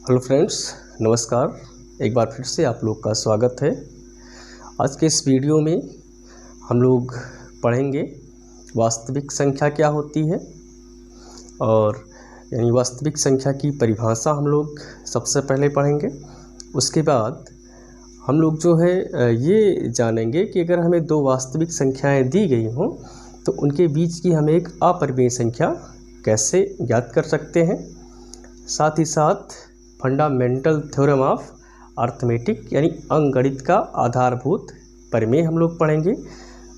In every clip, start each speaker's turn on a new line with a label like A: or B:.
A: Hello friends, नमस्कार। एक बार फिर से आप लोग का स्वागत है। आज के इस वीडियो में हम लोग पढ़ेंगे वास्तविक संख्या क्या होती है और यानी वास्तविक संख्या की परिभाषा हम लोग सबसे पहले पढ़ेंगे। उसके बाद हम लोग जो है ये जानेंगे कि अगर हमें दो वास्तविक संख्याएं दी गई हों तो उनके बीच की हम एक अपरिमेय संख्या कैसे ज्ञात कर सकते हैं। साथ ही साथ फंडामेंटल थ्योरम ऑफ अर्थमेटिक यानी अंकगणित का आधारभूत प्रमेय हम लोग पढ़ेंगे,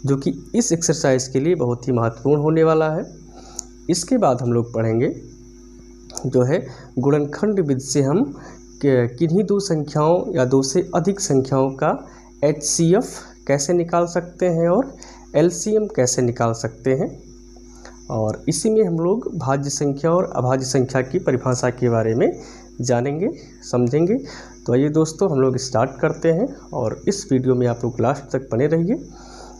A: जो कि इस एक्सरसाइज के लिए बहुत ही महत्वपूर्ण होने वाला है। इसके बाद हम लोग पढ़ेंगे जो है गुणनखंड विधि से हम किन्हीं दो संख्याओं या दो से अधिक संख्याओं का HCF कैसे निकाल सकते हैं और LCM कैसे निकाल सकते हैं। और इसी में हम लोग भाज्य संख्या और अभाज्य संख्या की परिभाषा के बारे में जानेंगे, समझेंगे। तो आइए दोस्तों, हम लोग स्टार्ट करते हैं और इस वीडियो में आप लोग लास्ट तक बने रहिए।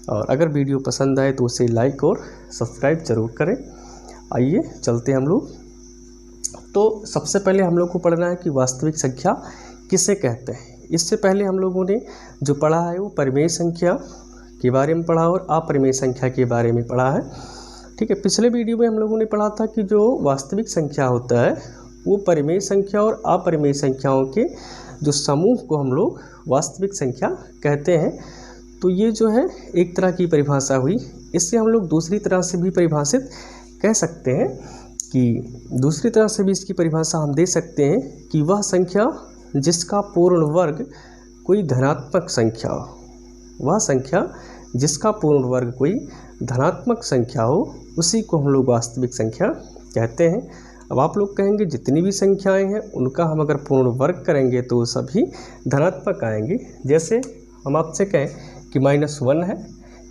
A: और अगर वीडियो पसंद आए तो उसे लाइक और सब्सक्राइब जरूर करें। आइए चलते हैं हम लोग। तो सबसे पहले हम लोग को पढ़ना है कि वास्तविक संख्या किसे कहते हैं। इससे पहले हम लोगों ने जो पढ़ा है वो परिमेय संख्या के बारे में पढ़ा और अपरिमेय संख्या के बारे में पढ़ा है। ठीक है, पिछले वीडियो में हम लोगों ने पढ़ा था कि जो वास्तविक संख्या होता है वो परिमेय संख्या और अपरिमेय संख्याओं के जो समूह को हम लोग वास्तविक संख्या कहते हैं। तो ये जो है एक तरह की परिभाषा हुई। इससे हम लोग दूसरी तरह से भी परिभाषित कह सकते हैं कि दूसरी तरह से भी इसकी परिभाषा हम दे सकते हैं कि वह संख्या जिसका पूर्ण वर्ग कोई धनात्मक संख्या हो, वह संख्या जिसका पूर्ण वर्ग कोई धनात्मक संख्या हो, उसी को हम लोग वास्तविक संख्या कहते हैं। अब आप लोग कहेंगे जितनी भी संख्याएं हैं उनका हम अगर पूर्ण वर्ग करेंगे तो सभी धनात्मक आएंगे। जैसे हम आपसे कहें कि -1 है,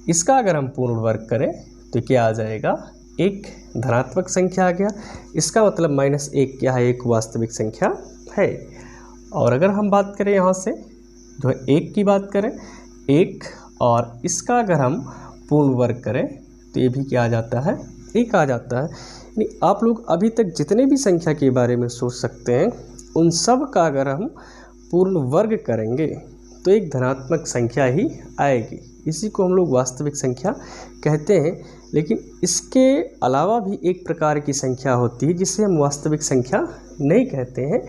A: इसका अगर हम पूर्ण वर्ग करें तो क्या आ जाएगा, एक धनात्मक संख्या आ गया। इसका मतलब -1 क्या है, एक वास्तविक संख्या है। और अगर हम बात करें यहाँ से जो है 1 की बात करें, 1 और इसका अगर हम पूर्ण वर्ग करें तो ये भी क्या आ जाता है, 1 आ जाता है। यानी आप लोग अभी तक जितने भी संख्या के बारे में सोच सकते हैं उन सब का अगर हम पूर्ण वर्ग करेंगे तो एक धनात्मक संख्या ही आएगी। इसी को हम लोग वास्तविक संख्या कहते हैं। लेकिन इसके अलावा भी एक प्रकार की संख्या होती है जिसे हम वास्तविक संख्या नहीं कहते हैं।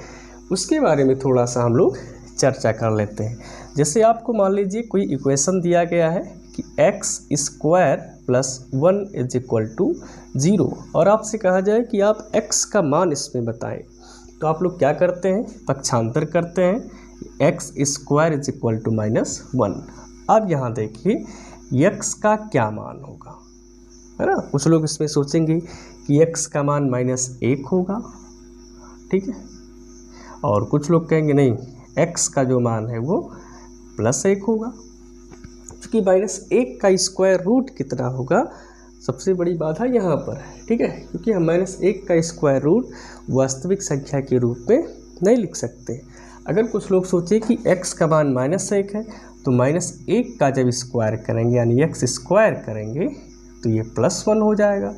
A: उसके बारे में थोड़ा सा हम लोग चर्चा कर लेते हैं। जैसे आपको मान लीजिए कोई इक्वेशन दिया गया है कि x² + 1 = 0 और आपसे कहा जाए कि आप x का मान इसमें बताएं, तो आप लोग क्या करते हैं, पक्षांतर करते हैं, x² = -1। अब यहाँ देखिए x का क्या मान होगा, है ना। कुछ लोग इसमें सोचेंगे कि x का मान -1 होगा, ठीक है। और कुछ लोग कहेंगे नहीं, x का जो मान है वो +1 होगा। क्योंकि -1 का स्क्वायर रूट कितना होगा, सबसे बड़ी बाधा यहाँ पर है, ठीक है। क्योंकि हम -1 का स्क्वायर रूट वास्तविक संख्या के रूप में नहीं लिख सकते। अगर कुछ लोग सोचे कि x का मान -1 है तो -1 का जब स्क्वायर करेंगे यानी x² करेंगे तो ये +1 हो जाएगा।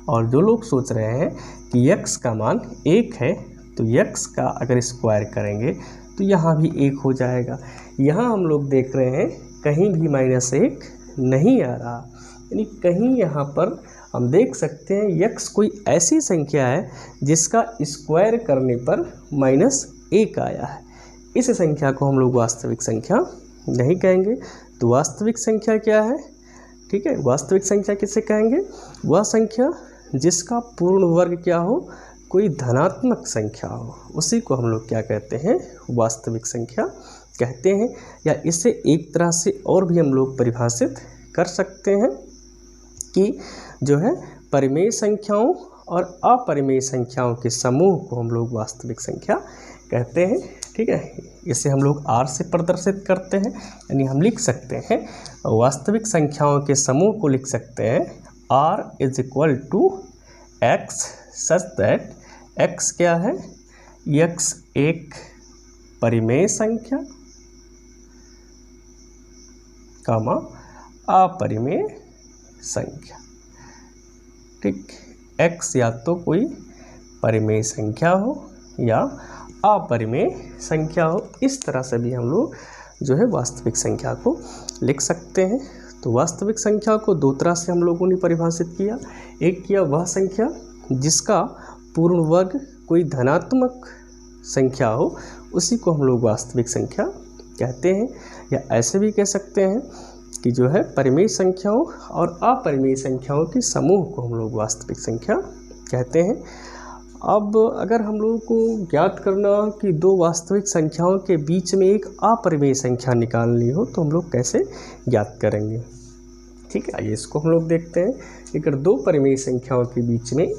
A: और जो लोग सोच रहे हैं कि x का मान 1 है तो x का अगर स्क्वायर करेंगे तो यहाँ भी 1 हो जाएगा। यहाँ हम लोग देख रहे हैं कहीं भी -1 नहीं आ रहा, यानी कहीं यहाँ पर हम देख सकते हैं x कोई ऐसी संख्या है जिसका स्क्वायर करने पर -1 आया है। इस संख्या को हम लोग वास्तविक संख्या नहीं कहेंगे। तो वास्तविक संख्या क्या है, ठीक है। वास्तविक संख्या किसे कहेंगे, वह संख्या जिसका पूर्ण वर्ग क्या हो, कोई धनात्मक संख्या हो, उसी को हम लोग क्या कहते हैं, वास्तविक संख्या कहते हैं। या इसे एक तरह से और भी हम लोग परिभाषित कर सकते हैं कि जो है परिमेय संख्याओं और अपरिमेय संख्याओं के समूह को हम लोग वास्तविक संख्या कहते हैं, ठीक है। इसे हम लोग R से प्रदर्शित करते हैं, यानी हम लिख सकते हैं वास्तविक संख्याओं के समूह को लिख सकते हैं R = x such that x क्या है, x एक परिमेय संख्या कामा अपरिमेय संख्या, ठीक। x या तो कोई परिमेय संख्या हो या अपरिमेय संख्या हो। इस तरह से भी हम लोग जो है वास्तविक संख्या को लिख सकते हैं। तो वास्तविक संख्या को दो तरह से हम लोगों ने परिभाषित किया। एक किया वह संख्या जिसका पूर्ण वर्ग कोई धनात्मक संख्या हो, उसी को हम लोग वास्तविक संख्या कहते हैं। या ऐसे भी कह सकते हैं कि जो है परिमेय संख्याओं और अपरिमेय संख्याओं के समूह को हम लोग वास्तविक संख्या कहते हैं। अब अगर हम लोगों को ज्ञात करना कि दो वास्तविक संख्याओं के बीच में एक अपरिमेय संख्या निकालनी हो तो हम लोग कैसे ज्ञात करेंगे। ठीक है, आइए इसको हम लोग देखते हैं। अगर दो परिमेय संख्याओं के बीच में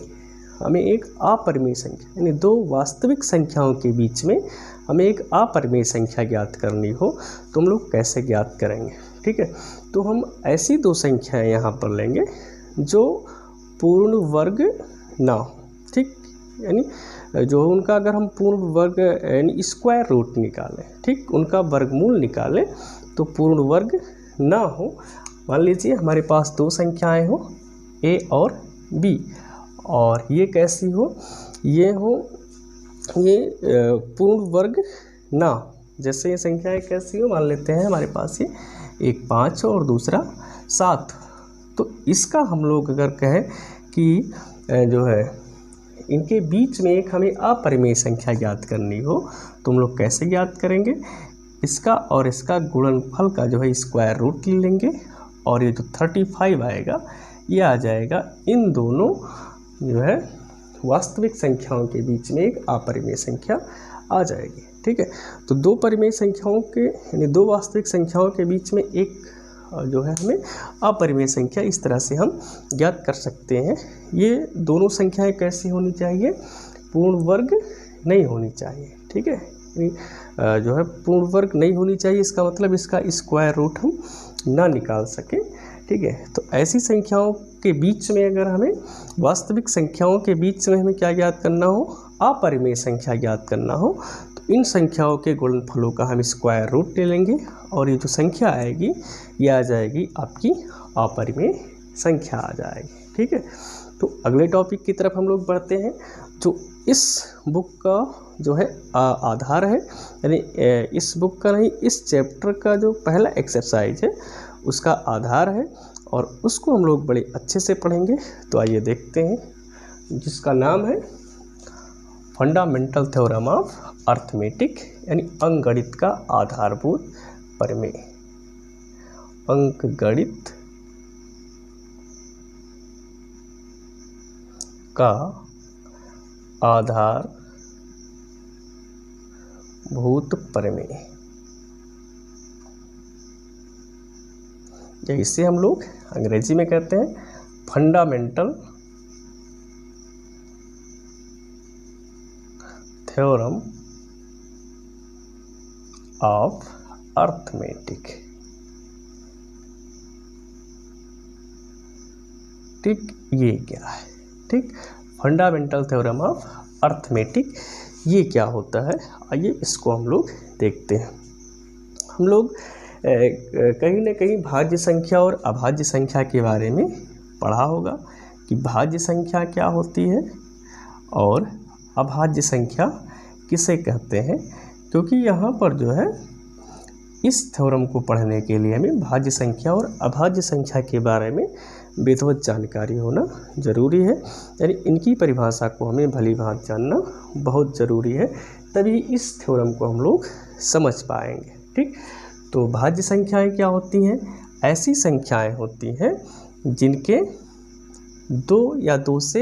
A: हमें एक अपरिमेय संख्या यानी दो वास्तविक संख्याओं के बीच में हमें एक अपरिमेय संख्या ज्ञात करनी हो तो हम लोग कैसे ज्ञात करेंगे। ठीक है, तो हम ऐसी दो संख्याएं यहाँ पर लेंगे जो पूर्ण वर्ग ना हो। ठीक, यानी जो उनका अगर हम पूर्ण वर्ग यानी स्क्वायर रूट निकालें, ठीक, उनका वर्गमूल निकालें तो पूर्ण वर्ग ना हो। मान लीजिए हमारे पास दो संख्याएं हो a और b, और ये कैसी हो, ये पूर्ण वर्ग ना हो। जैसे ये संख्याएं कैसी हो, मान लेते हैं हमारे पास ये एक 5 और दूसरा 7। तो इसका हम लोग अगर कहें कि जो है इनके बीच में एक हमें अपरिमेय संख्या ज्ञात करनी हो तो हम लोग कैसे ज्ञात करेंगे। इसका और इसका गुणनफल का जो है स्क्वायर रूट ले लेंगे और ये जो 35 आएगा ये आ जाएगा इन दोनों जो है वास्तविक संख्याओं के बीच में एक अपरिमेय संख्या आ जाएगी। ठीक है, तो दो परिमेय संख्याओं के यानी दो वास्तविक संख्याओं के बीच में एक जो है हमें अपरिमेय संख्या इस तरह से हम ज्ञात कर सकते हैं। ये दोनों संख्याएं कैसी होनी चाहिए, पूर्ण वर्ग नहीं होनी चाहिए। ठीक है, जो है पूर्ण वर्ग नहीं होनी चाहिए, इसका मतलब इसका स्क्वायर रूट हम ना निकाल सकें। ठीक है, तो ऐसी संख्याओं के बीच में अगर हमें वास्तविक संख्याओं के बीच में हमें क्या ज्ञात करना हो, अपरिमेय संख्या ज्ञात करना हो तो इन संख्याओं के गुणनफलों का हम स्क्वायर रूट ले लेंगे और ये जो संख्या आएगी ये आ जाएगी आपकी अपरिमेय संख्या आ जाएगी। ठीक है, तो अगले टॉपिक की तरफ हम लोग बढ़ते हैं। जो इस बुक का जो है आधार है, यानी इस बुक का नहीं, इस चैप्टर का जो पहला एक्सरसाइज है उसका आधार है और उसको हम लोग बड़े अच्छे से पढ़ेंगे। तो आइए देखते हैं, जिसका नाम है फंडामेंटल थ्योरम ऑफ अर्थमेटिक, यानी अंकगणित का आधारभूत प्रमेय। अंकगणित का आधारभूत प्रमेय, या इसे हम लोग अंग्रेजी में कहते हैं फंडामेंटल थ्योरम ऑफ अर्थमेटिक। ठीक, ये क्या है। ठीक, फंडामेंटल थ्योरम ऑफ अर्थमेटिक ये क्या होता है, आइए इसको हम लोग देखते हैं। हम लोग कहीं ना कहीं भाज्य संख्या और अभाज्य संख्या के बारे में पढ़ा होगा कि भाज्य संख्या क्या होती है और अभाज्य संख्या किसे कहते हैं, क्योंकि यहाँ पर जो है इस थ्योरम को पढ़ने के लिए हमें भाज्य संख्या और अभाज्य संख्या के बारे में विधिवत जानकारी होना ज़रूरी है। यानी इनकी परिभाषा को हमें भली भांति जानना बहुत ज़रूरी है, तभी इस थ्योरम को हम लोग समझ पाएंगे। ठीक, तो भाज्य संख्याएं क्या होती हैं, ऐसी संख्याएं होती हैं जिनके दो या दो से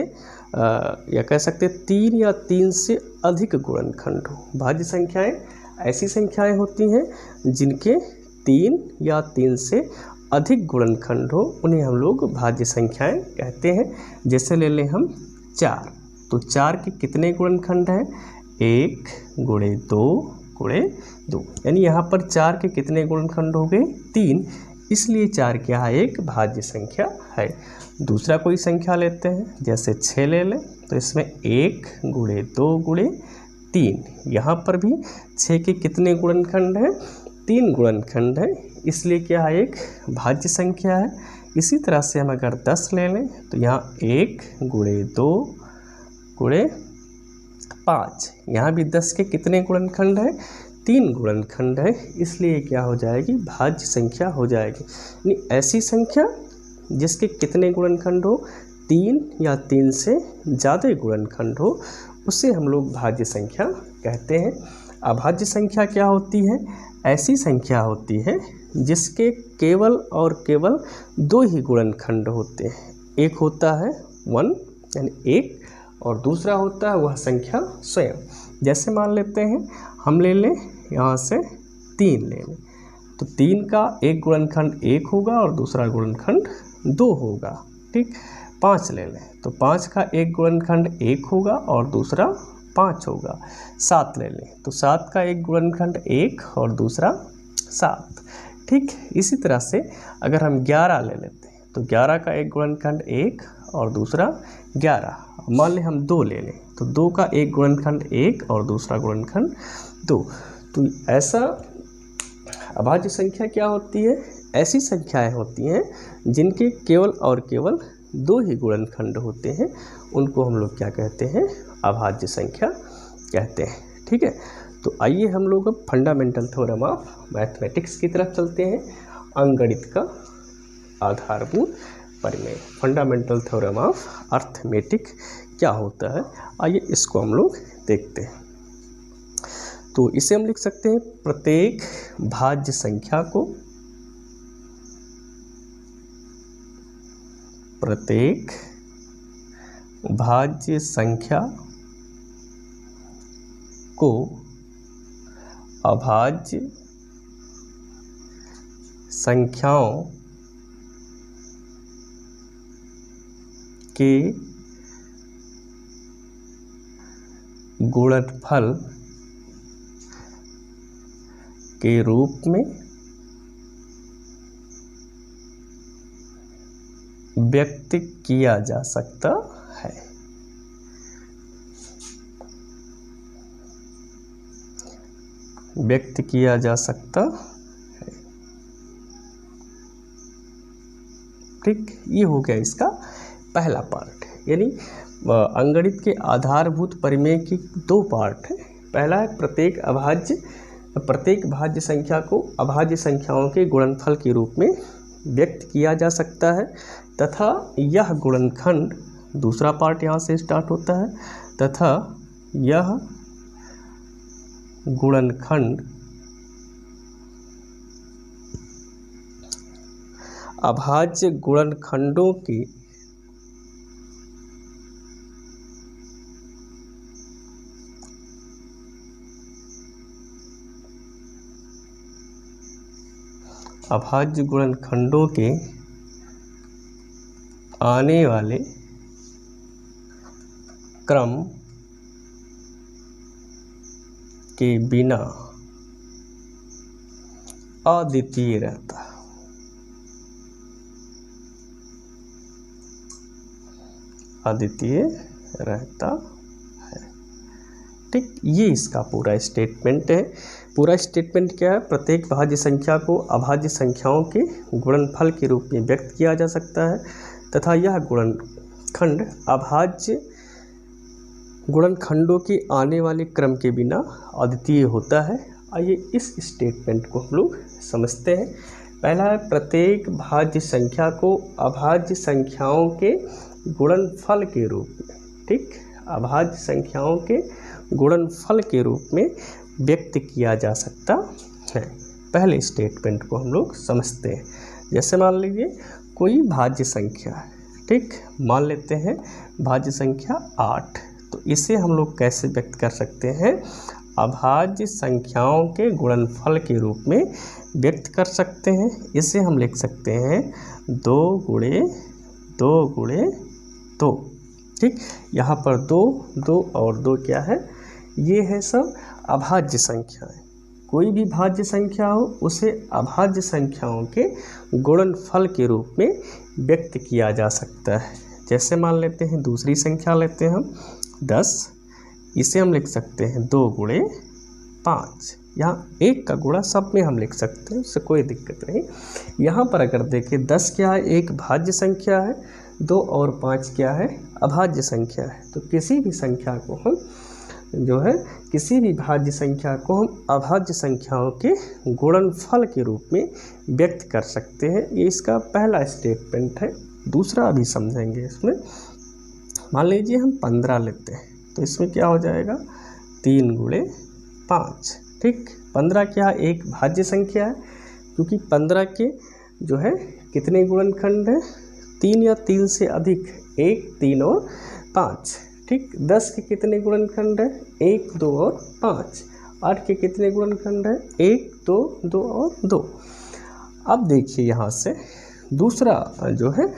A: या कह सकते 3 या 3 से अधिक गुणनखंड हो। भाज्य संख्याएं ऐसी संख्याएं होती हैं जिनके 3 या 3 से अधिक गुणनखंड हो, उन्हें हम लोग भाज्य संख्याएं कहते हैं। जैसे ले लें हम 4, तो 4 के कितने गुणनखंड हैं, 1 × 2 × 2, यानी यहाँ पर 4 के कितने गुणनखंड हो गए, 3, इसलिए 4 क्या है, एक भाज्य संख्या है। दूसरा कोई संख्या लेते हैं, जैसे 6 ले लें, तो इसमें 1 × 2 × 3, यहाँ पर भी 6 के कितने गुणनखंड हैं, 3 गुणनखंड हैं, इसलिए क्या है, एक भाज्य संख्या है। इसी तरह से हम अगर 10 ले लें तो यहाँ 1 × 2 × 5। यहाँ भी 10 के कितने गुणनखंड है? 3 गुणनखंड है, इसलिए क्या हो जाएगी? भाज्य संख्या हो जाएगी। यानी ऐसी संख्या जिसके कितने गुणनखंड हो? 3 या 3 से ज़्यादा गुणनखंड हो, उसे हम लोग भाज्य संख्या कहते हैं। अभाज्य संख्या क्या होती है? ऐसी संख्या होती है जिसके केवल और केवल 2 ही गुणनखंड होते हैं। एक होता है 1 यानी 1, और दूसरा होता है वह संख्या स्वयं। जैसे मान लेते हैं हम ले लें यहाँ से 3 ले लें, तो 3 का एक गुणनखंड 1 होगा और दूसरा गुणनखंड 2 होगा। ठीक, 5 ले लें तो 5 का एक गुणनखंड 1 होगा और दूसरा 5 होगा। 7 ले लें तो 7 का एक गुणनखंड 1 और दूसरा 7। ठीक, इसी तरह से अगर हम 11 ले लेते हैं तो 11 का एक गुणनखंड 1 और दूसरा 11। मान लें हम 2 ले लें तो 2 का एक गुणनखंड 1 और दूसरा गुणनखंड 2। तो ऐसा अभाज्य संख्या क्या होती है? ऐसी संख्याएं होती हैं जिनके केवल और केवल 2 ही गुणनखंड होते हैं, उनको हम लोग क्या कहते हैं? अभाज्य संख्या कहते हैं। ठीक है, तो आइए हम लोग अब फंडामेंटल थ्योरम ऑफ मैथमेटिक्स की तरफ चलते हैं। अंकगणित का आधारभूत परिमेय, फंडामेंटल थ्योरम ऑफ अर्थमेटिक क्या होता है, आइए इसको हम लोग देखते हैं। तो इसे हम लिख सकते हैं प्रत्येक भाज्य संख्या को, प्रत्येक भाज्य संख्या को अभाज्य संख्याओं के गुणनफल के रूप में व्यक्त किया जा सकता है। व्यक्त किया जा सकता है। ठीक, ये हो गया इसका पहला पार्ट। यानी अंकगणित के आधारभूत परिमेय की 2 पार्ट है। पहला है प्रत्येक भाज्य संख्या को अभाज्य संख्याओं के गुणनफल के रूप में व्यक्त किया जा सकता है, तथा यह गुणनखंड, दूसरा पार्ट यहाँ से स्टार्ट होता है, तथा यह गुणनखंड अभाज्य गुणनखंडों के अभाज्य गुणनखंडों के आने वाले क्रम के बिना अद्वितीय रहता। अद्वितीय रहता है। ठीक, ये इसका पूरा स्टेटमेंट है। पूरा स्टेटमेंट क्या है? प्रत्येक भाज्य संख्या को अभाज्य संख्याओं के गुणनफल के रूप में व्यक्त किया जा सकता है, तथा यह गुणनखंड अभाज्य गुणनखंडों के आने वाले क्रम के बिना अद्वितीय होता है। आइए इस स्टेटमेंट को हम लोग समझते हैं। पहला है प्रत्येक भाज्य संख्या को अभाज्य संख्याओं के गुणनफल के रूप में, ठीक, अभाज्य संख्याओं के गुणनफल के रूप में व्यक्त किया जा सकता है। पहले स्टेटमेंट को हम लोग समझते हैं। जैसे मान लीजिए कोई भाज्य संख्या है, ठीक, मान लेते हैं भाज्य संख्या 8, तो इसे हम लोग कैसे व्यक्त कर सकते हैं? अभाज्य संख्याओं के गुणनफल के रूप में व्यक्त कर सकते हैं। इसे हम लिख सकते हैं 2 गुणे 2 गुणे 2, ठीक। यहाँ पर 2 2 और 2 क्या है? ये है सब अभाज्य संख्याएं। कोई भी भाज्य संख्या हो उसे अभाज्य संख्याओं के गुणनफल के रूप में व्यक्त किया जा सकता है। जैसे मान लेते हैं दूसरी संख्या लेते हैं हम 10, इसे हम लिख सकते हैं 2 गुणे 5। यहाँ 1 का गुणा सब में हम लिख सकते हैं, उससे कोई दिक्कत नहीं। यहाँ पर अगर देखें 10 क्या है? एक भाज्य संख्या है, 2 और 5 क्या है? अभाज्य संख्या है। तो किसी भी संख्या को हम जो है किसी भी भाज्य संख्या को हम अभाज्य संख्याओं के गुणनफल के रूप में व्यक्त कर सकते हैं। ये इसका पहला स्टेटमेंट है। दूसरा अभी समझेंगे इसमें। मान लीजिए हम 15 लेते हैं तो इसमें क्या हो जाएगा 3 गुणे 5। ठीक, 15 क्या एक भाज्य संख्या है क्योंकि 15 के जो है कितने गुणनखंड हैं 3 या 3 से अधिक, 1, 3 और 5। ठीक, 10 के कितने गुणनखंड हैं 1, 2 और 5। 8 के कितने गुणनखंड हैं 1, 2, 2 और 2। अब देखिए यहाँ से दूसरा जो है,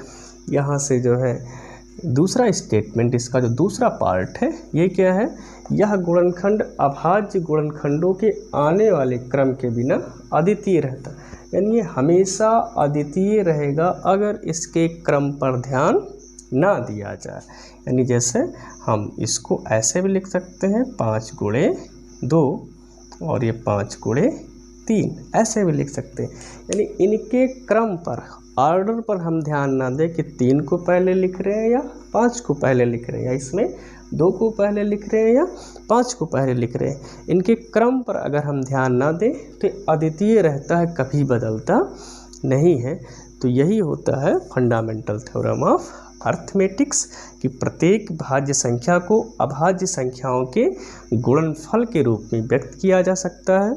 A: यहाँ से जो है दूसरा स्टेटमेंट, इसका जो दूसरा पार्ट है ये क्या है, यह गुणनखंड अभाज्य गुणनखंडों के आने वाले क्रम के बिना अद्वितीय रहता है। यानी ये हमेशा अद्वितीय रहेगा अगर इसके क्रम पर ध्यान ना दिया जाए। यानी जैसे हम इसको ऐसे भी लिख सकते हैं 5 गुणे 2 और ये 5 गुणे 3, ऐसे भी लिख सकते हैं। यानी इनके क्रम पर, ऑर्डर पर हम ध्यान ना दें कि 3 को पहले लिख रहे हैं या 5 को पहले लिख रहे हैं, या इसमें 2 को पहले लिख रहे हैं या 5 को पहले लिख रहे हैं। इनके क्रम पर अगर हम ध्यान ना दें तो अद्वितीय रहता है, कभी बदलता नहीं है। तो यही होता है फंडामेंटल थ्योरम ऑफ अर्थमेटिक्स कि प्रत्येक भाज्य संख्या को अभाज्य संख्याओं के गुणनफल के रूप में व्यक्त किया जा सकता है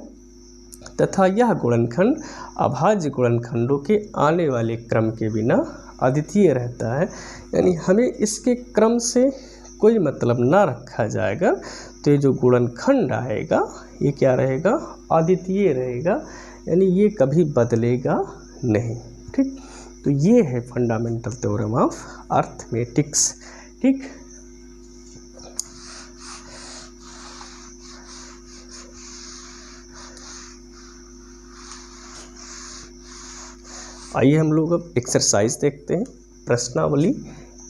A: तथा यह गुणनखंड अभाज्य गुणनखंडों के आने वाले क्रम के बिना अद्वितीय रहता है। यानी हमें इसके क्रम से कोई मतलब ना रखा जाएगा तो ये जो गुणनखंड आएगा ये क्या रहेगा, अद्वितीय रहेगा, यानी ये कभी बदलेगा नहीं। ठीक, तो ये है फंडामेंटल थ्योरम ऑफ अर्थमेटिक्स। ठीक, आइए हम लोग अब एक्सरसाइज देखते हैं। प्रश्नावली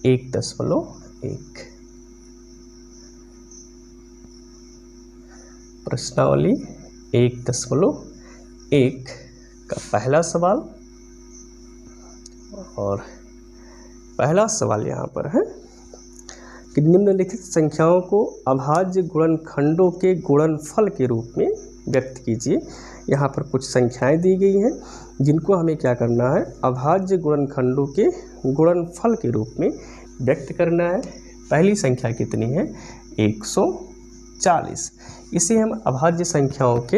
A: 1.1। प्रश्नावली 1.1 का पहला सवाल, और पहला सवाल यहाँ पर है कि निम्नलिखित संख्याओं को अभाज्य गुणनखंडों के गुणनफल के रूप में व्यक्त कीजिए। यहाँ पर कुछ संख्याएं दी गई हैं जिनको हमें क्या करना है, अभाज्य गुणनखंडों के गुणनफल के रूप में व्यक्त करना है। पहली संख्या कितनी है 140। इसे हम अभाज्य संख्याओं के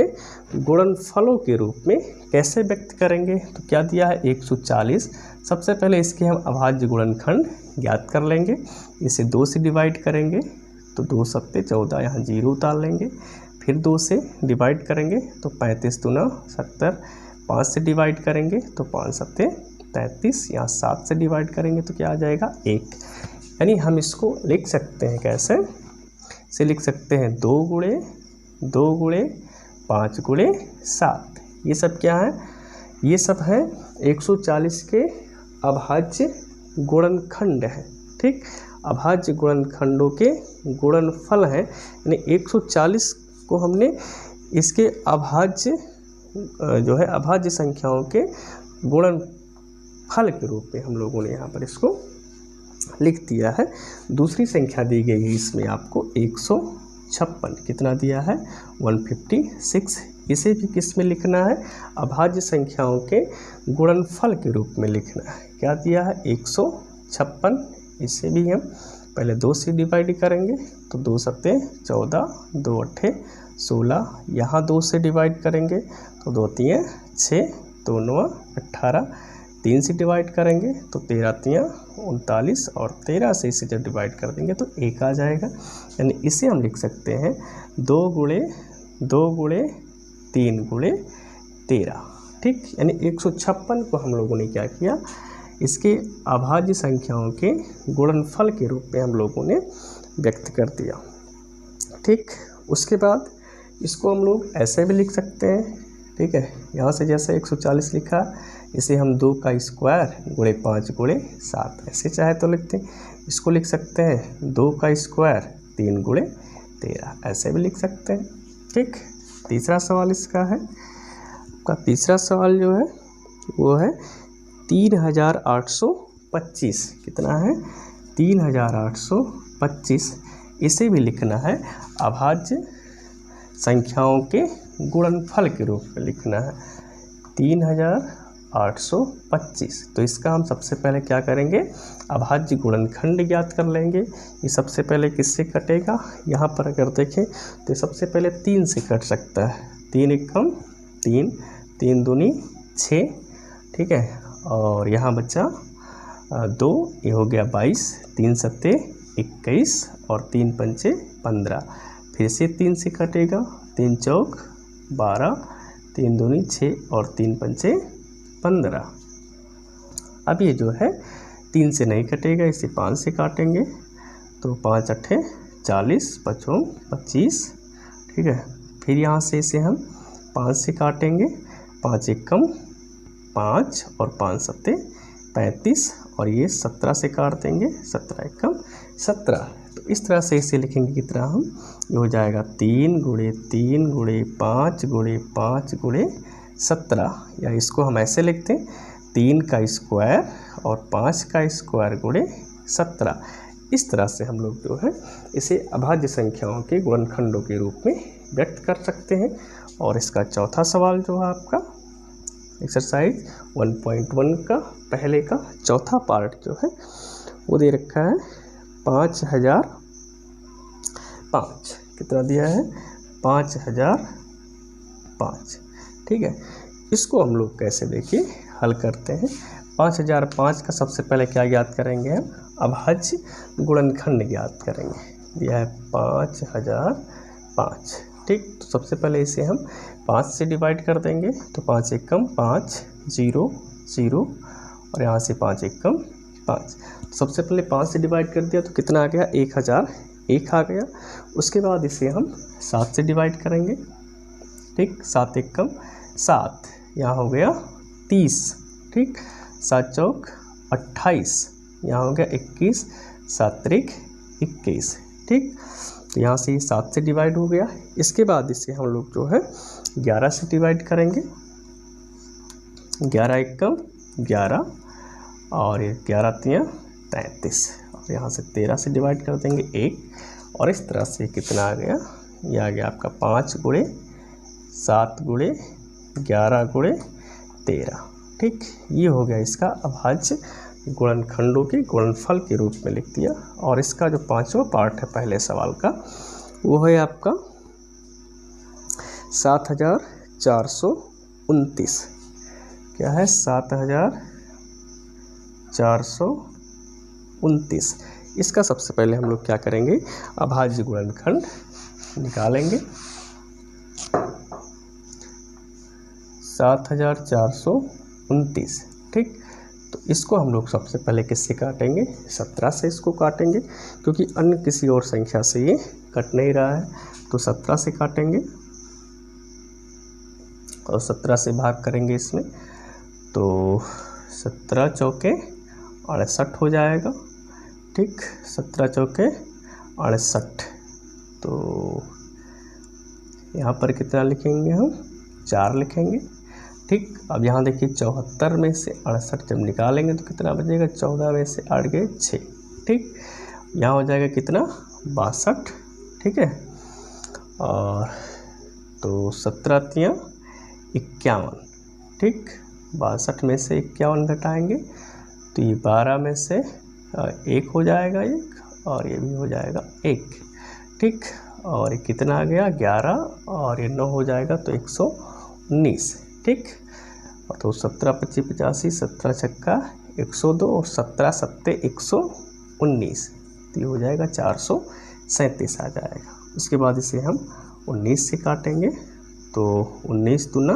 A: गुणनफलों के रूप में कैसे व्यक्त करेंगे, तो क्या दिया है 140। सबसे पहले इसके हम अभाज्य गुणनखंड ज्ञात कर लेंगे। इसे 2 से डिवाइड करेंगे तो 2 सत्ते 14, यहाँ 0 उतार लेंगे। फिर 2 से डिवाइड करेंगे तो 35 दूना 70, 5 से डिवाइड करेंगे तो 5 सत्ते 33, यहाँ 7 से डिवाइड करेंगे तो क्या आ जाएगा 1। यानी हम इसको लिख सकते हैं कैसे, इसे लिख सकते हैं 2 गुणे 5 गुणे 7। ये सब क्या है, ये सब है 140 के अभाज्य गुणनखंड है। ठीक, अभाज्य गुणनखंडों के गुणनफल हैं। यानी 140 को हमने इसके अभाज्य जो है अभाज्य संख्याओं के गुणनफल के रूप में हम लोगों ने यहाँ पर इसको लिख दिया है। दूसरी संख्या दी गई है इसमें आपको 156, कितना दिया है 156। इसे भी किस में लिखना है, अभाज्य संख्याओं के गुणनफल के रूप में लिखना है। क्या दिया है 156। इसे भी हम पहले 2 से डिवाइड करेंगे तो 2 सत्ते 14, 2 अट्ठे 16, यहाँ 2 से डिवाइड करेंगे तो 2 तीन 6, 2 9 18, 3 से डिवाइड करेंगे तो 13 3 39 और 13 से इसे जब डिवाइड कर देंगे तो 1 आ जाएगा। यानी इसे हम लिख सकते हैं 2 गुणे 3 गुणे 13। ठीक, यानी 156 को हम लोगों ने क्या किया, इसके अभाज्य संख्याओं के गुणनफल के रूप में हम लोगों ने व्यक्त कर दिया। ठीक, उसके बाद इसको हम लोग ऐसे भी लिख सकते हैं। ठीक है, यहाँ से जैसे 140 लिखा, इसे हम 2 का स्क्वायर गुणे 5 गुणे 7 ऐसे चाहे तो लिखते हैं। इसको लिख सकते हैं 2 का स्क्वायर 3 गुणे 13 ऐसे भी लिख सकते हैं। ठीक, तीसरा सवाल इसका है, आपका तीसरा सवाल जो है वो है 3825। कितना है 3825। इसे भी लिखना है अभाज्य संख्याओं के गुणनफल के रूप में लिखना है 3825। तो इसका हम सबसे पहले क्या करेंगे, अभाज्य गुणनखंड ज्ञात कर लेंगे। ये सबसे पहले किससे कटेगा, यहाँ पर अगर देखें तो सबसे पहले 3 से कट सकता है। 3 एकम 3, 3 दूनी 6, ठीक है। और यहाँ बचा 2, ये हो गया 22, 3 सत्ते 21 और 3 पंचे 15। फिर से 3 से कटेगा, 3 चौक 12, 3 दूनी 6 और 3 पंचे 15। अब ये जो है 3 से नहीं कटेगा, इसे 5 से काटेंगे तो 5 अट्ठे 40, 5 25, ठीक है। फिर यहाँ से इसे हम 5 से काटेंगे, 5 एकम 5 और 5 सत्ते 35 और ये 17 से काट देंगे, 17 एकम 17। तो इस तरह से इसे लिखेंगे कितना हम, ये हो जाएगा 3 गुणे 3 गुणे 5 गुणे 5 गुणे 17, या इसको हम ऐसे लिखते हैं 3 का स्क्वायर और 5 का स्क्वायर गुणे 17। इस तरह से हम लोग जो है इसे अभाज्य संख्याओं के गुणनखंडों के रूप में व्यक्त कर सकते हैं। और इसका चौथा सवाल जो है आपका एक्सरसाइज 1.1 का पहले का चौथा पार्ट जो है वो दे रखा है 5005। कितना दिया है, 5005, ठीक है। इसको हम लोग कैसे देखिए हल करते हैं। 5005 का सबसे पहले क्या ज्ञात करेंगे हम, अभाज्य गुणनखंड ज्ञात करेंगे। दिया है 5005, ठीक। तो सबसे पहले इसे हम 5 से डिवाइड कर देंगे तो 5 एकम 5 0 0 और यहाँ से 5 एकम 5। तो सबसे पहले 5 से डिवाइड कर दिया तो कितना आ गया, 1001 आ गया। उसके बाद इसे हम 7 से डिवाइड करेंगे, ठीक। 7 एकम 7, यहाँ हो गया 30, ठीक। 7 चौक 28, यहाँ हो गया 21, 7 त्रिक 21, ठीक। तो यहाँ से 7 से डिवाइड हो गया। इसके बाद इसे हम लोग जो है 11 से डिवाइड करेंगे, 11 एकम 11 और 11 तियाँ 33 और यहाँ से 13 से डिवाइड कर देंगे 1 और इस तरह से कितना आ गया, ये आ गया आपका 5 गुणे 7 गुणे 11 गुणे 13, ठीक। ये हो गया इसका अभाज्य गुणनखंडों के गुणनफल के रूप में लिख दिया। और इसका जो 5वां पार्ट है पहले सवाल का वो है आपका 7429। क्या है, 7429। इसका सबसे पहले हम लोग क्या करेंगे, अभाज्य गुणनखंड निकालेंगे। 7429, ठीक। तो इसको हम लोग सबसे पहले किससे काटेंगे, 17 से इसको काटेंगे, क्योंकि अन्य किसी और संख्या से ये कट नहीं रहा है। तो 17 से काटेंगे और 17 से भाग करेंगे इसमें तो 17 चौके 68 हो जाएगा, ठीक। 17 चौके 68। तो यहाँ पर कितना लिखेंगे हम, 4 लिखेंगे, ठीक। अब यहाँ देखिए 74 में से 68 जब निकालेंगे तो कितना बचेगा, 14 में से 8 गए 6, ठीक। यहाँ हो जाएगा कितना, 62, ठीक है। और तो 17 तियाँ 51, ठीक। 62 में से 51 घटाएंगे तो ये 12 में से 1 हो जाएगा 1 और ये भी हो जाएगा 1, ठीक। और ये कितना आ गया, 11 और ये 9 हो जाएगा तो 119, ठीक। तो 17 25 85, 17 छक्का 102 और 17 सत्ते 119, तो ये हो जाएगा 437 आ जाएगा। उसके बाद इसे हम 19 से काटेंगे तो 19 दूना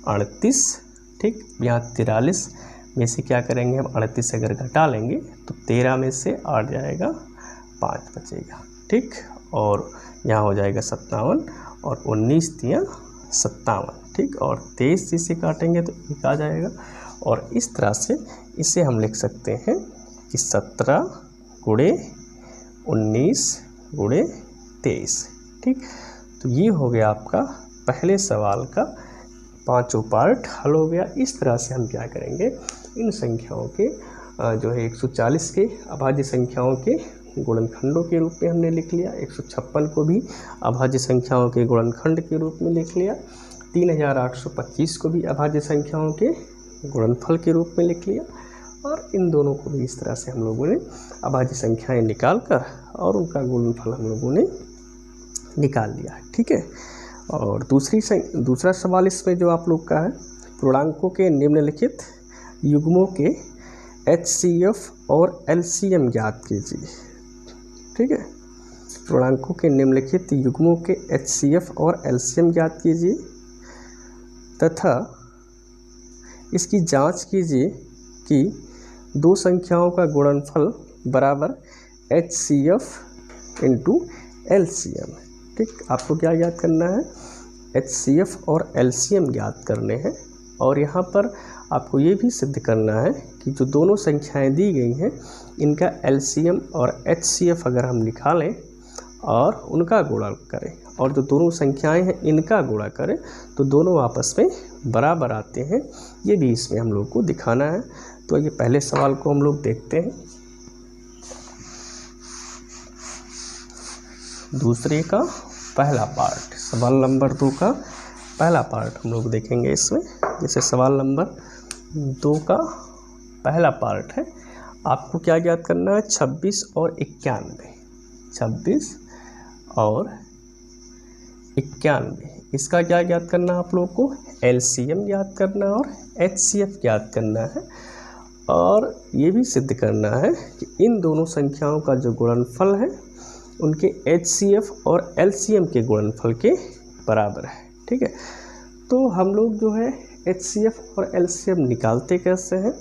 A: 38, ठीक। यहाँ 43 में से क्या करेंगे हम, 38 अगर घटा लेंगे तो 13 में से 8 जाएगा, 5 बचेगा, ठीक। और यहाँ हो जाएगा 57 और 19 तियाँ 57, ठीक। और 23 से काटेंगे तो 1 आ जाएगा। और इस तरह से इसे हम लिख सकते हैं कि 17 गुणे 19 गुणे 23, ठीक। तो ये हो गया आपका पहले सवाल का 5वां पार्ट हल हो गया। इस तरह से हम क्या करेंगे, इन संख्याओं के जो है 140 के अभाज्य संख्याओं के गुणनखंडों के रूप में हमने लिख लिया, 156 को भी अभाज्य संख्याओं के गुणनखंड के रूप में लिख लिया, 3825 को भी अभाज्य संख्याओं के गुणनफल के रूप में लिख लिया, और इन दोनों को भी इस तरह से हम लोगों ने अभाज्य संख्याएं निकाल कर और उनका गुणनफल हम लोगों ने निकाल लिया। ठीक है। और दूसरा सवाल इसमें जो आप लोग का है, पूर्णांकों के निम्नलिखित युग्मों के HCF और LCM ज्ञात कीजिए। ठीक है। पूर्णांकों के निम्नलिखित युग्मों के HCF और LCM ज्ञात कीजिए तथा इसकी जांच कीजिए कि दो संख्याओं का गुणनफल बराबर HCF इंटू LCM। ठीक, आपको क्या ज्ञात करना है? HCF और LCM ज्ञात करने हैं। और यहाँ पर आपको ये भी सिद्ध करना है कि जो दोनों संख्याएं दी गई हैं इनका LCM और HCF अगर हम निकालें और उनका गुणा करें और जो दोनों संख्याएं हैं इनका गुणा करें तो दोनों आपस में बराबर आते हैं। ये भी इसमें हम लोग को दिखाना है। तो ये पहले सवाल को हम लोग देखते हैं। दूसरे का पहला पार्ट, सवाल नंबर 2 का पहला पार्ट हम लोग देखेंगे इसमें। जैसे सवाल नंबर 2 का पहला पार्ट है, आपको क्या ज्ञात करना है? 26 और 91। 26 और 91 इसका क्या ज्ञात करना है आप लोग को? LCM ज्ञात करना और HCF ज्ञात करना है। और ये भी सिद्ध करना है कि इन दोनों संख्याओं का जो गुणनफल है उनके HCF और LCM के गुणनफल के बराबर है। ठीक है। तो हम लोग जो है HCF और LCM निकालते कैसे हैं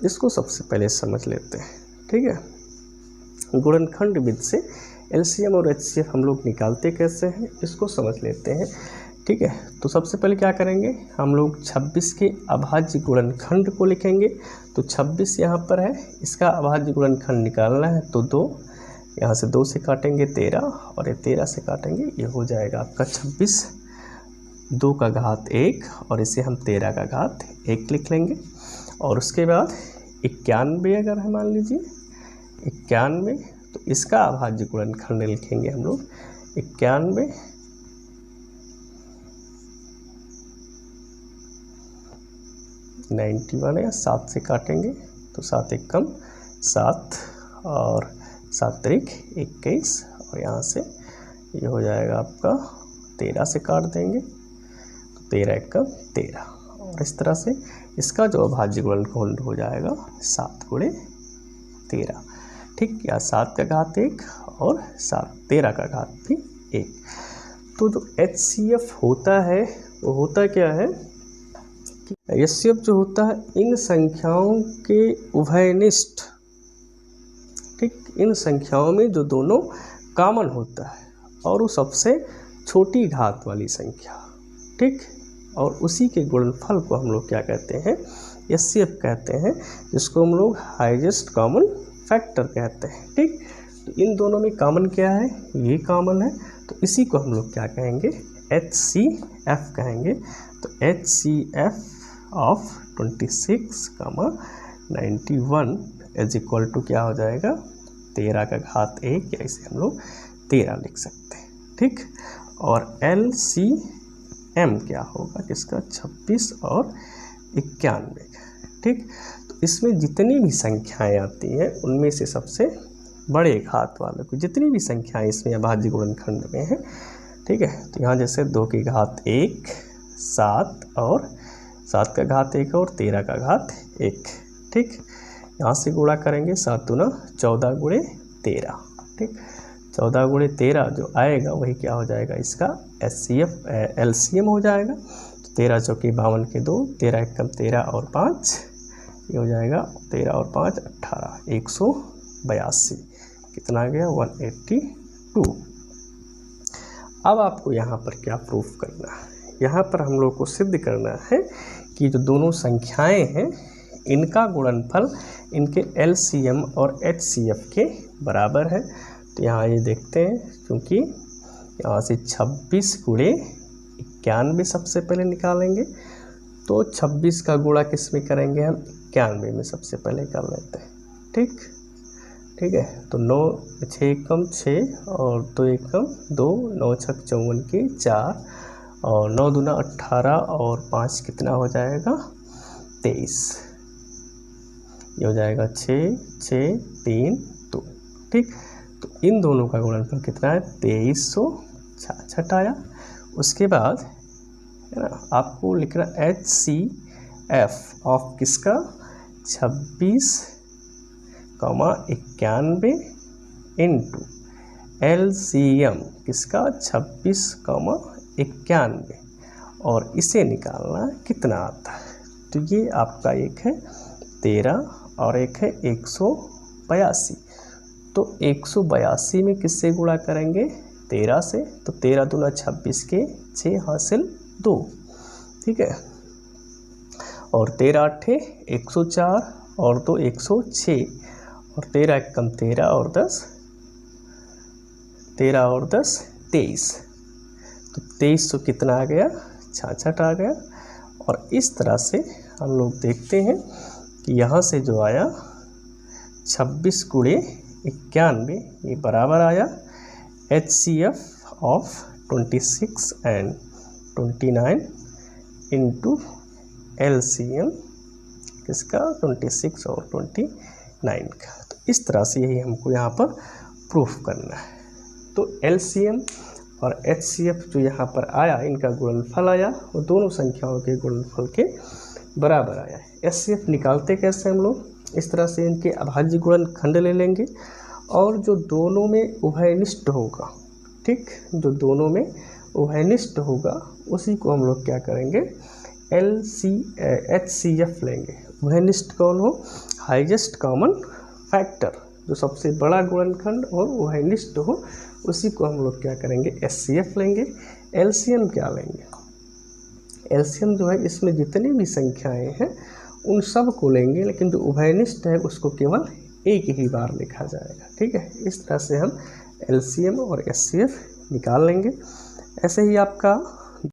A: इसको सबसे पहले समझ लेते हैं। ठीक है। गुणनखंड विधि से LCM और HCF हम लोग निकालते कैसे हैं इसको समझ लेते हैं। ठीक है। तो सबसे पहले क्या करेंगे, हम लोग 26 के अभाज्य गुणनखंड को लिखेंगे। तो 26 यहाँ पर है, इसका अभाज्य गुणनखंड निकालना है तो 2, यहाँ से 2 से काटेंगे 13 और ये 13 से काटेंगे, ये हो जाएगा आपका 26 2 का घात 1 और इसे हम 13 का घात 1 लिख लेंगे। और उसके बाद 91 अगर है मान लीजिए 91, तो इसका अभाज्य गुणनखंड लिखेंगे हम लोग 91 91 या 7 से काटेंगे तो 7 1 कम 7 और 7 3 21 और यहाँ से ये हो जाएगा आपका 13 से काट देंगे तो 13 1 कम 13 और इस तरह से इसका जो अभाज्य गुणनखंड हो जाएगा 7 गुणे 13। ठीक, या 7 का घात 1 और 13 का घात भी 1। तो जो HCF होता है वो होता क्या है? HCF जो होता है इन संख्याओं के उभयनिष्ठ, ठीक, इन संख्याओं में जो दोनों कॉमन होता है और वो सबसे छोटी घात वाली संख्या, ठीक, और उसी के गुणनफल को हम लोग क्या कहते हैं? HCF कहते हैं, जिसको हम लोग हाईएस्ट कॉमन फैक्टर कहते हैं। ठीक, तो इन दोनों में कॉमन क्या है? ये कॉमन है, तो इसी को हम लोग क्या कहेंगे? HCF कहेंगे। तो HCF of 26, 91 is equal to क्या हो जाएगा? 13 का घात 1, या इसे हम लोग 13 लिख सकते हैं। ठीक, और LCM क्या होगा? किसका? 26 और 91। ठीक, तो इसमें जितनी भी संख्याएं आती हैं उनमें से सबसे बड़े घात वालों की जितनी भी संख्याएं इसमें अभाज्य गुणनखंड में हैं, ठीक है, तो यहाँ जैसे 2 की घात 1, 7 और 7 का घात 1 और 13 का घात 1। ठीक, यहाँ से गुणा करेंगे 7 दूना 14 गुणे 13। ठीक, 14 गुणे 13 जो आएगा वही क्या हो जाएगा? इसका LCM हो जाएगा। तो 13 चौकी 52 के 2, 13 1 कम 13 और 5, ये हो जाएगा 13 और 5 18, 182। कितना आ गया? 182। अब आपको यहाँ पर क्या प्रूफ करना है? यहाँ पर हम लोग को सिद्ध करना है कि जो दोनों संख्याएं हैं इनका गुणनफल इनके LCM और HCF के बराबर है। तो यहाँ ये देखते हैं, क्योंकि यहाँ से 26 गुणे 91 सबसे पहले निकालेंगे, तो 26 का गुणा किस में करेंगे? हम 91 में सबसे पहले कर लेते हैं। ठीक, ठीक है। तो 9 6 एकम 6 और 2 एकम 2, 9 छक 54 की 4 और 9 दूना 18 और 5 कितना हो जाएगा 23। ये हो जाएगा 6 6 3 2। ठीक, तो इन दोनों का गुणनफल कितना है 2366 आया। उसके बाद है ना आपको लिखना HCF ऑफ किसका 26,91 इंटू LCM किसका 26,91 और इसे निकालना कितना आता है। तो ये आपका एक है 13 और एक है 182। तो 182 में किससे गुणा करेंगे 13 से, तो 13 दूना 26 के 6 हासिल 2। ठीक है, और 13 8 104 और 2 106 और 13 एकम 13 और 10 23। तो 2300 कितना आ गया 66 आ गया। और इस तरह से हम लोग देखते हैं कि यहाँ से जो आया 26 गुणे 91 ये बराबर आया HCF of 26 and 29 into LCM किसका 26 और 29 का। तो इस तरह से यही हमको यहाँ पर प्रूफ करना है। तो LCM और HCF जो यहाँ पर आया इनका गुणनफल आया वो दोनों संख्याओं के गुणनफल के बराबर आया है। HCF निकालते कैसे हम लोग, इस तरह से इनके अभाज्य गुणनखंड ले लेंगे और जो दोनों में उभयनिष्ठ होगा, ठीक, जो दोनों में उभयनिष्ठ होगा उसी को हम लोग क्या करेंगे HCF लेंगे। उभयनिष्ठ कौन हो हाईएस्ट कॉमन फैक्टर, जो सबसे बड़ा गुणनखंड और उभयनिष्ठ हो उसी को हम लोग क्या करेंगे HCF लेंगे। LCM क्या लेंगे, LCM जो है इसमें जितनी भी संख्याएं हैं उन सब को लेंगे, लेकिन जो उभयनिष्ठ है उसको केवल एक ही बार लिखा जाएगा। ठीक है, इस तरह से हम LCM और HCF निकाल लेंगे। ऐसे ही आपका